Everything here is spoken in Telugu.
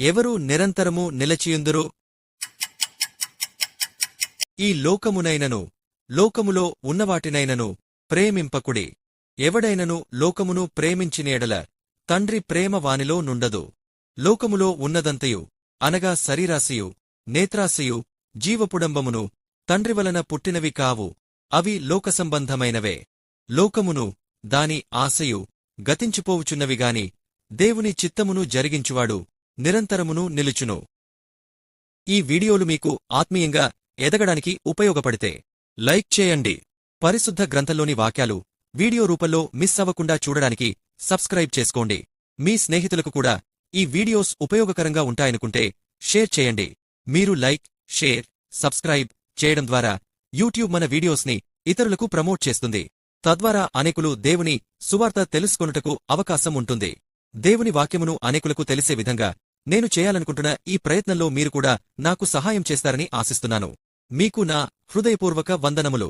ఎవరు నిరంతరము నిలచియుందురు? ఈ లోకమునైనను లోకములో ఉన్నవాటినైనను ప్రేమింపకుడి. ఎవడైనను లోకమును ప్రేమించిన యెడల తండ్రి ప్రేమ వానిలో నుండదు. లోకములో ఉన్నదంతయు అనగా శరీరాశయు, నేత్రాశయు, జీవపుడంబమును తండ్రివలన పుట్టినవి కావు, అవి లోకసంబంధమైనవే. లోకమును దాని ఆశయు గతించిపోవుచున్నవిగాని దేవుని చిత్తమును జరిగించువాడు నిరంతరమును నిలుచును. ఈ వీడియోలు మీకు ఆత్మీయంగా ఎదగడానికి ఉపయోగపడితే లైక్ చేయండి. పరిశుద్ధ గ్రంథంలోని వాక్యాలు వీడియో రూపంలో మిస్ అవ్వకుండా చూడడానికి సబ్స్క్రైబ్ చేసుకోండి. మీ స్నేహితులకు కూడా ఈ వీడియోస్ ఉపయోగకరంగా ఉంటాయనుకుంటే షేర్ చేయండి. మీరు లైక్, షేర్, సబ్స్క్రైబ్ చేయడం ద్వారా యూట్యూబ్ మన వీడియోస్ని ఇతరులకు ప్రమోట్ చేస్తుంది. తద్వారా అనేకులు దేవుని సువార్త తెలుసుకొనుటకు అవకాశం ఉంటుంది. దేవుని వాక్యమును అనేకులకు తెలిసే విధంగా నేను చేయాలనుకుంటున్న ఈ ప్రయత్నంలో మీరు కూడా నాకు సహాయం చేస్తారని ఆశిస్తున్నాను. మీకు నా హృదయపూర్వక వందనములు.